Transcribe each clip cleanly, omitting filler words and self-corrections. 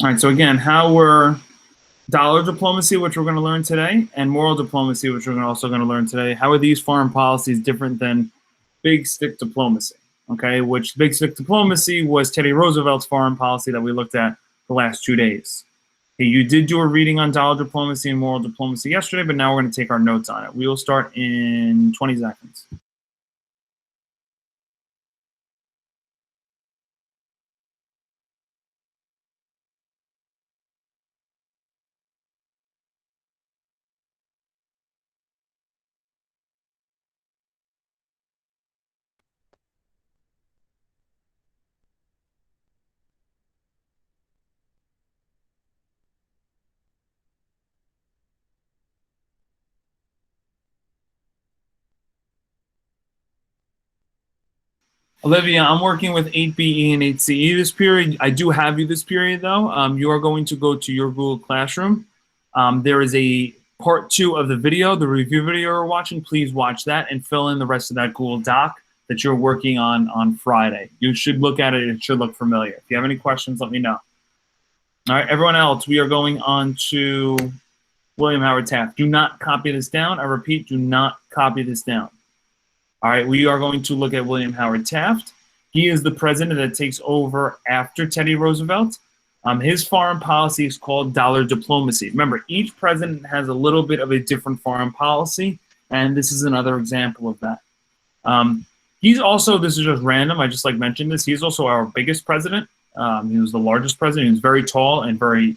All right, so again, how were dollar diplomacy, which we're going to learn today, and moral diplomacy, which we're also going to learn today, how are these foreign policies different than big stick diplomacy? Okay, which big stick diplomacy was Teddy Roosevelt's foreign policy that we looked at the last 2 days. Okay, you did do a reading on dollar diplomacy and moral diplomacy yesterday, but now we're going to take our notes on it. We will start in 20 seconds. Olivia, I'm working with 8BE and 8CE this period. I do have you this period, though. You are going to go to your Google Classroom. There is a part 2 of the video, the review video you're watching. Please watch that and fill in the rest of that Google Doc that you're working on Friday. You should look at it. It should look familiar. If you have any questions, let me know. All right, everyone else, we are going on to William Howard Taft. Do not copy this down. I repeat, do not copy this down. All right, we are going to look at William Howard Taft. He is the president that takes over after Teddy Roosevelt. His foreign policy is called dollar diplomacy. Remember, each president has a little bit of a different foreign policy, and this is another example of that. He's also, this is just random, I just mentioned this, he's also our biggest president. He was the largest president. He was very tall and very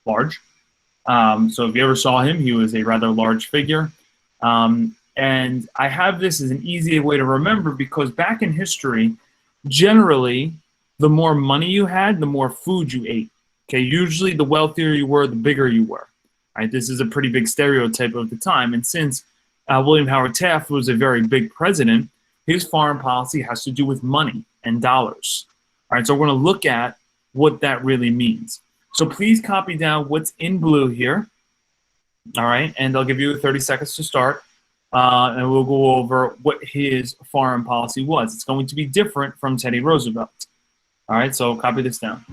large. So if you ever saw him, he was a rather large figure. And I have this as an easy way to remember because back in history, generally, the more money you had, the more food you ate. Okay, usually the wealthier you were, the bigger you were. Right, this is a pretty big stereotype of the time. And since William Howard Taft was a very big president, his foreign policy has to do with money and dollars. All right, so we're going to look at what that really means. So please copy down what's in blue here. All right, and I'll give you 30 seconds to start. And we'll go over what his foreign policy was. It's going to be different from Teddy Roosevelt. All right, so copy this down.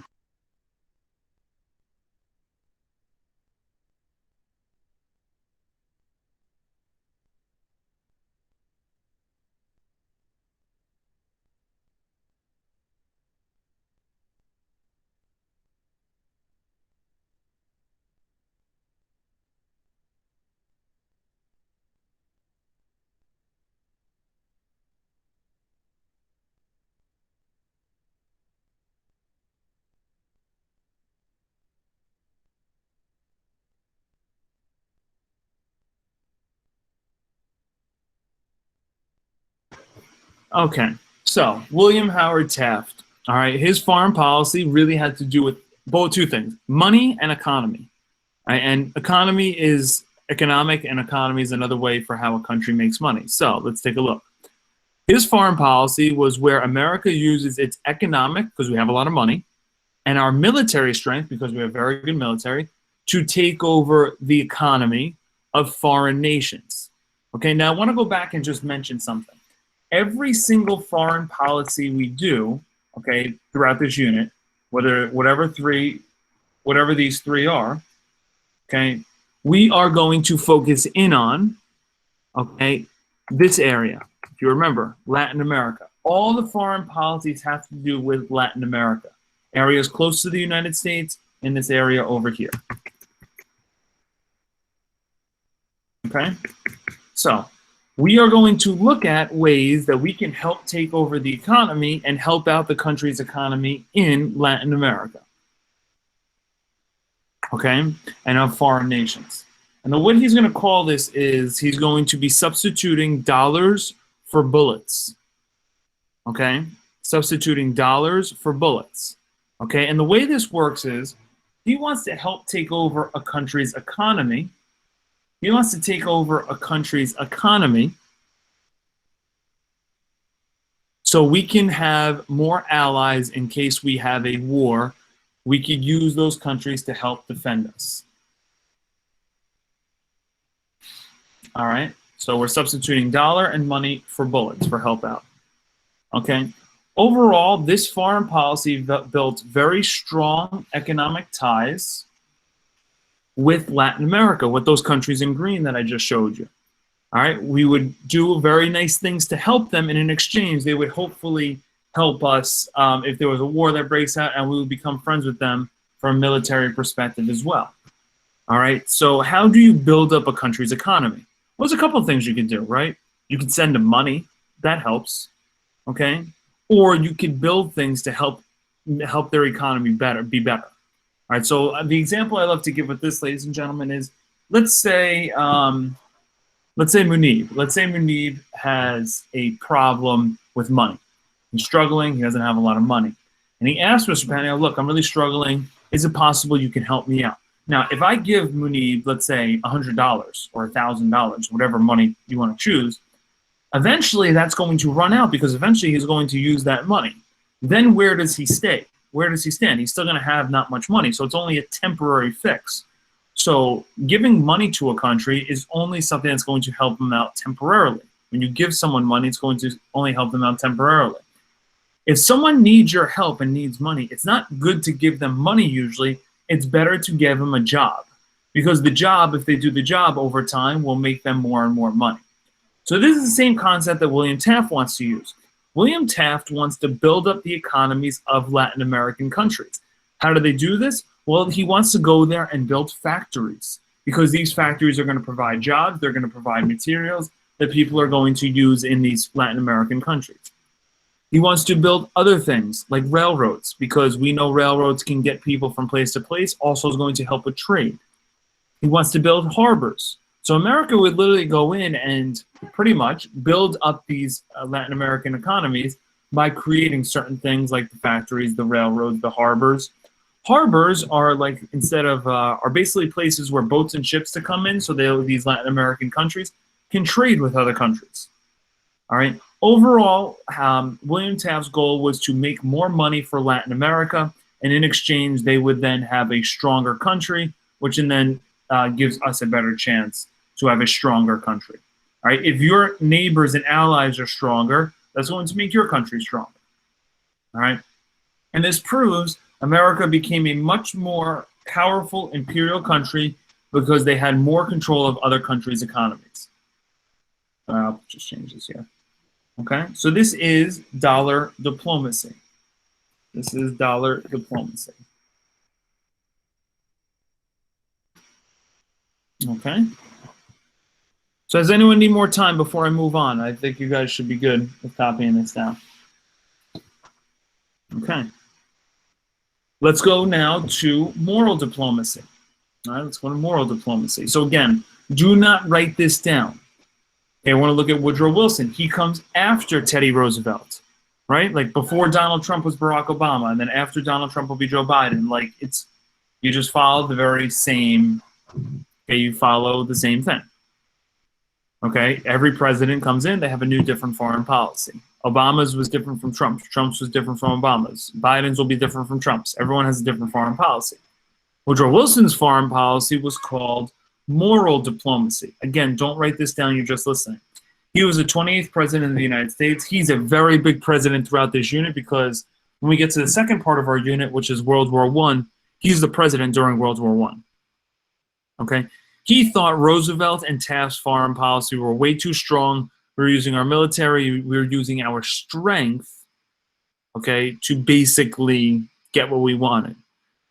Okay, so William Howard Taft. All right, his foreign policy really had to do with both two things: money and economy. Right? And economy is economic, and economy is another way for how a country makes money. So let's take a look. His foreign policy was where America uses its economic, because we have a lot of money, and our military strength, because we have very good military, to take over the economy of foreign nations. Okay, now I want to go back and just mention something. Every single foreign policy we do, okay, throughout this unit, whatever these three are, okay, we are going to focus in on, okay, this area. If you remember, Latin America. All the foreign policies have to do with Latin America. Areas close to the United States, in this area over here. Okay, so we are going to look at ways that we can help take over the economy and help out the country's economy in Latin America. Okay, and of foreign nations. And what he's going to call this is he's going to be substituting dollars for bullets. Okay, substituting dollars for bullets. Okay, and the way this works is he wants to help take over a country's economy. He wants to take over a country's economy so we can have more allies in case we have a war. We could use those countries to help defend us. All right, so we're substituting dollar and money for bullets for help out. Okay, Overall, this foreign policy built very strong economic ties with Latin America, with those countries in green that I just showed you. All right, we would do very nice things to help them, and in exchange, they would hopefully help us if there was a war that breaks out, and we would become friends with them from a military perspective as well. All right, so how do you build up a country's economy? Well, there's a couple of things you can do, right? You can send them money, that helps, okay? Or you could build things to help their economy be better. All right, so the example I love to give with this, ladies and gentlemen, is let's say Munib. Let's say Munib has a problem with money. He's struggling. He doesn't have a lot of money. And he asked Mr. Panio, look, I'm really struggling. Is it possible you can help me out? Now, if I give Munib, let's say, $100 or $1,000, whatever money you want to choose, eventually that's going to run out because eventually he's going to use that money. Then where does he stay? Where does he stand? He's still going to have not much money. So it's only a temporary fix. So giving money to a country is only something that's going to help them out temporarily. When you give someone money, it's going to only help them out temporarily. If someone needs your help and needs money, it's not good to give them money usually. It's better to give them a job. Because the job, if they do the job over time, will make them more and more money. So this is the same concept that William Taft wants to use. William Taft wants to build up the economies of Latin American countries. How do they do this? Well, he wants to go there and build factories because these factories are going to provide jobs. They're going to provide materials that people are going to use in these Latin American countries. He wants to build other things like railroads because we know railroads can get people from place to place. Also is going to help with trade. He wants to build harbors. So America would literally go in and pretty much build up these Latin American economies by creating certain things like the factories, the railroads, the harbors. Harbors are like are basically places where boats and ships to come in, so these Latin American countries can trade with other countries. All right. Overall, William Taft's goal was to make more money for Latin America, and in exchange, they would then have a stronger country, which then gives us a better chance to have a stronger country. All right. If your neighbors and allies are stronger, that's going to make your country stronger. All right. And this proves America became a much more powerful imperial country because they had more control of other countries' economies. I'll just change this here. Okay, so this is dollar diplomacy. This is dollar diplomacy. Okay. So does anyone need more time before I move on? I think you guys should be good with copying this down. Okay. Let's go now to moral diplomacy. All right, let's go to moral diplomacy. So again, do not write this down. Okay, I want to look at Woodrow Wilson. He comes after Teddy Roosevelt, right? Like before Donald Trump was Barack Obama, and then after Donald Trump will be Joe Biden. Like you just follow the very same, okay, you follow the same thing. Okay, every president comes in, they have a new different foreign policy. Obama's was different from Trump's. Trump's was different from Obama's. Biden's will be different from Trump's. Everyone has a different foreign policy. Woodrow Wilson's foreign policy was called moral diplomacy. Again, don't write this down, you're just listening. He was the 28th president of the United States. He's a very big president throughout this unit because when we get to the second part of our unit, which is World War I, he's the president during World War I. Okay? He thought Roosevelt and Taft's foreign policy were way too strong. We were using our military, we were using our strength, okay, to basically get what we wanted.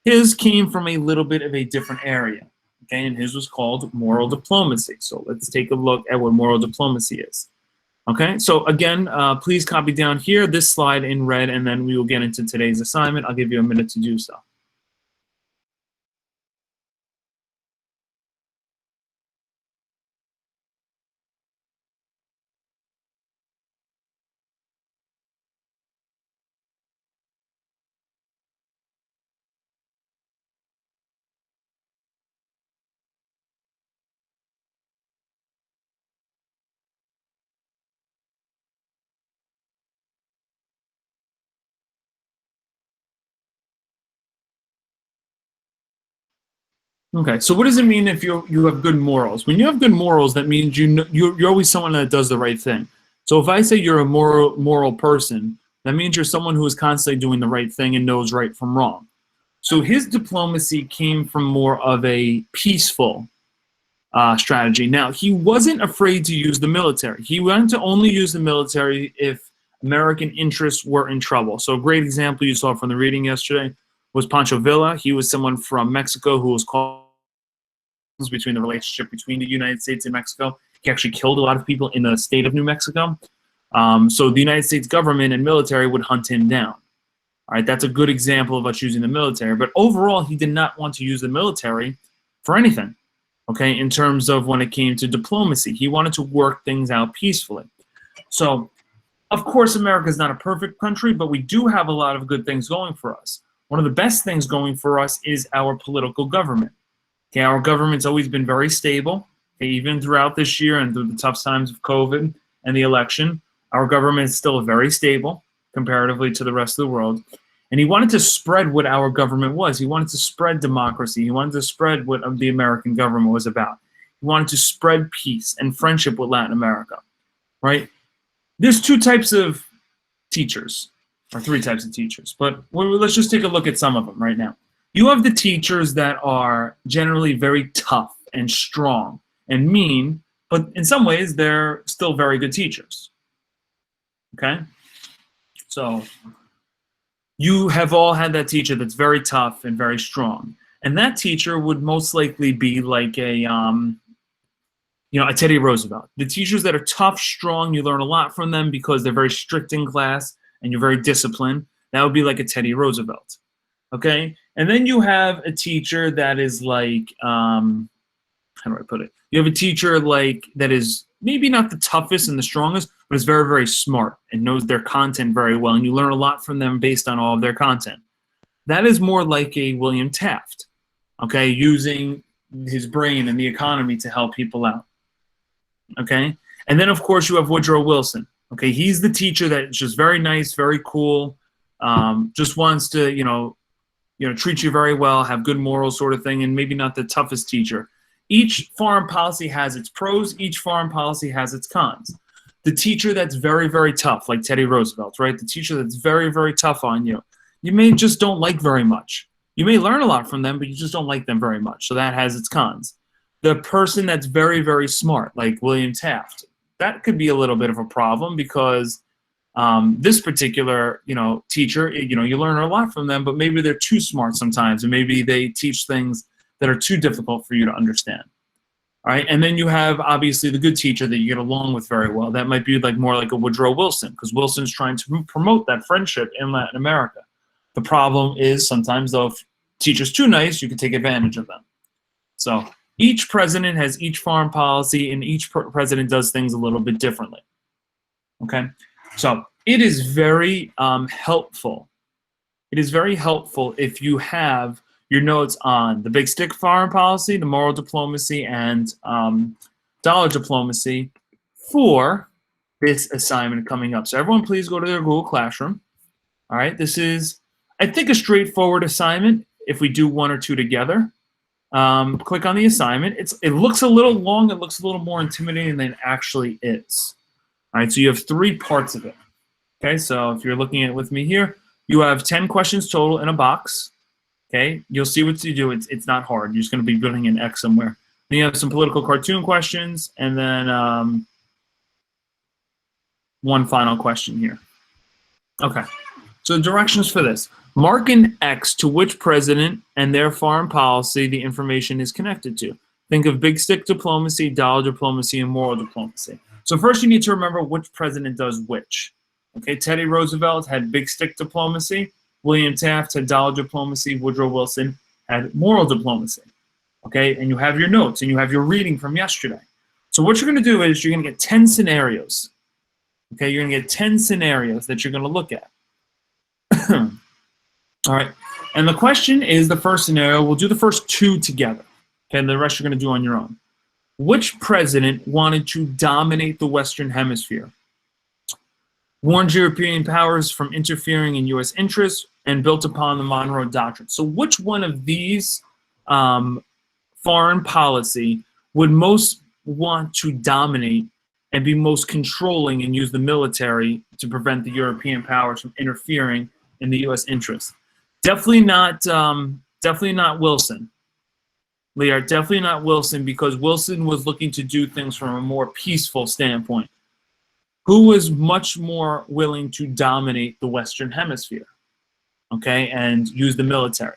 His came from a little bit of a different area, okay, and his was called moral diplomacy. So let's take a look at what moral diplomacy is. Okay, so again, please copy down here this slide in red, and then we will get into today's assignment. I'll give you a minute to do so. Okay, so what does it mean if you have good morals? When you have good morals, that means you're always someone that does the right thing. So if I say you're a moral person, That means you're someone who is constantly doing the right thing and knows right from wrong. So his diplomacy came from more of a peaceful strategy. Now, he wasn't afraid to use the military. He wanted to only use the military if American interests were in trouble. So a great example you saw from the reading yesterday was Pancho Villa. He was someone from Mexico who was called between the relationship between the United States and Mexico. He actually killed a lot of people in the state of New Mexico. So the United States government and military would hunt him down. All right, that's a good example of us using the military. But overall, he did not want to use the military for anything, okay, in terms of when it came to diplomacy. He wanted to work things out peacefully. So, of course, America is not a perfect country, but we do have a lot of good things going for us. One of the best things going for us is our political government. Okay, our government's always been very stable. Okay, even throughout this year and through the tough times of COVID and the election, our government is still very stable comparatively to the rest of the world. And he wanted to spread what our government was. He wanted to spread democracy. He wanted to spread what the American government was about. He wanted to spread peace and friendship with Latin America, right? There's two types of teachers, or three types of teachers, but let's just take a look at some of them right now. You have the teachers that are generally very tough and strong and mean, but in some ways they're still very good teachers, okay? So you have all had that teacher that's very tough and very strong. And that teacher would most likely be like a Teddy Roosevelt. The teachers that are tough, strong, you learn a lot from them because they're very strict in class and you're very disciplined. That would be like a Teddy Roosevelt, okay? And then you have a teacher that is like, how do I put it? You have a teacher like that is maybe not the toughest and the strongest, but is very, very smart and knows their content very well, and you learn a lot from them based on all of their content. That is more like a William Taft, okay, using his brain and the economy to help people out, okay? And then, of course, you have Woodrow Wilson, okay? He's the teacher that's just very nice, very cool, just wants to, treat you very well, have good morals sort of thing, and maybe not the toughest teacher. Each foreign policy has its pros. Each foreign policy has its cons. The teacher that's very, very tough, like Teddy Roosevelt, right? The teacher that's very, very tough on you, you may just don't like very much. You may learn a lot from them, but you just don't like them very much. So that has its cons. The person that's very, very smart, like William Taft, that could be a little bit of a problem because this particular, teacher, you learn a lot from them, but maybe they're too smart sometimes, and maybe they teach things that are too difficult for you to understand. All right, and then you have obviously the good teacher that you get along with very well. That might be more like a Woodrow Wilson, because Wilson's trying to promote that friendship in Latin America. The problem is sometimes though, if teacher's too nice, you can take advantage of them. So each president has each foreign policy, and each president does things a little bit differently. Okay, so it is very helpful. It is very helpful if you have your notes on the big stick foreign policy, the moral diplomacy, and dollar diplomacy for this assignment coming up. So everyone please go to their Google Classroom. All right, this is, I think, a straightforward assignment if we do one or two together. Click on the assignment. It looks a little long. It looks a little more intimidating than it actually is. All right, so you have 3 parts of it. Okay, so if you're looking at it with me here, you have 10 questions total in a box. Okay, you'll see what to do. It's not hard. You're just going to be putting an X somewhere. Then you have some political cartoon questions, and then one final question here. Okay, so the directions for this. Mark an X to which president and their foreign policy the information is connected to. Think of big stick diplomacy, dollar diplomacy, and moral diplomacy. So first you need to remember which president does which. Okay, Teddy Roosevelt had big stick diplomacy. William Taft had dollar diplomacy. Woodrow Wilson had moral diplomacy. Okay, and you have your notes and you have your reading from yesterday. So what you're going to do is you're going to get 10 scenarios. Okay, you're going to get 10 scenarios that you're going to look at. All right, and the question is the first scenario. We'll do the first 2 together. Okay, and the rest you're going to do on your own. Which president wanted to dominate the Western Hemisphere? Warned European powers from interfering in U.S. interests and built upon the Monroe Doctrine. So which one of these foreign policy would most want to dominate and be most controlling and use the military to prevent the European powers from interfering in the U.S. interest. Definitely not Wilson. Liard, definitely not Wilson, because Wilson was looking to do things from a more peaceful standpoint. Who was much more willing to dominate the Western Hemisphere, okay, and use the military?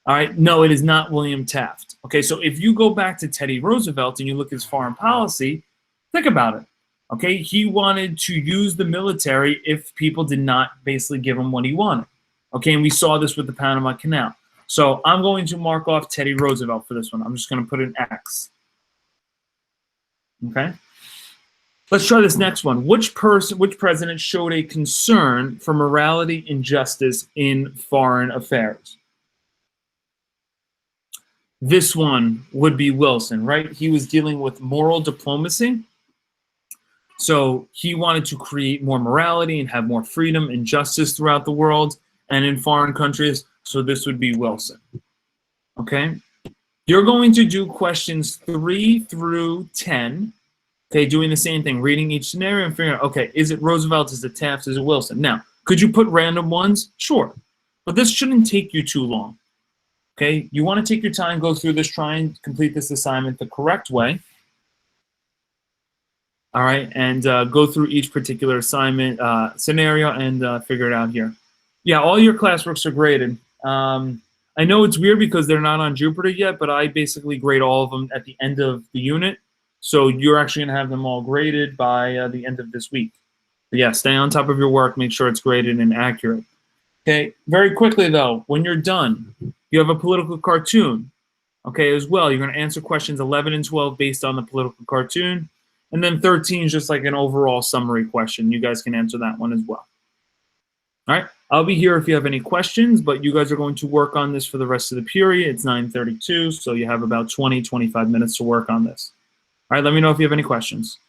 All right, no, it is not William Taft. Okay, so if you go back to Teddy Roosevelt and you look at his foreign policy, think about it. Okay, he wanted to use the military if people did not basically give him what he wanted. Okay, and we saw this with the Panama Canal. So I'm going to mark off Teddy Roosevelt for this one. I'm just going to put an X. Okay. Let's try this next one. Which president showed a concern for morality and justice in foreign affairs? This one would be Wilson, right? He was dealing with moral diplomacy. So he wanted to create more morality and have more freedom and justice throughout the world and in foreign countries. So this would be Wilson. Okay. You're going to do questions 3 through 10. Okay, doing the same thing, reading each scenario and figuring out, okay, is it Roosevelt, is it Taft, is it Wilson? Now, could you put random ones? Sure. But this shouldn't take you too long. Okay, you want to take your time, go through this, try and complete this assignment the correct way. All right, and go through each particular assignment scenario and figure it out here. Yeah, all your classworks are graded. I know it's weird because they're not on Jupyter yet, but I basically grade all of them at the end of the unit. So you're actually going to have them all graded by the end of this week. But yeah, stay on top of your work. Make sure it's graded and accurate. Okay, very quickly though, when you're done, you have a political cartoon. Okay, as well, you're going to answer questions 11 and 12 based on the political cartoon. And then 13 is just like an overall summary question. You guys can answer that one as well. All right, I'll be here if you have any questions, but you guys are going to work on this for the rest of the period. It's 9:32, so you have about 20, 25 minutes to work on this. All right, let me know if you have any questions.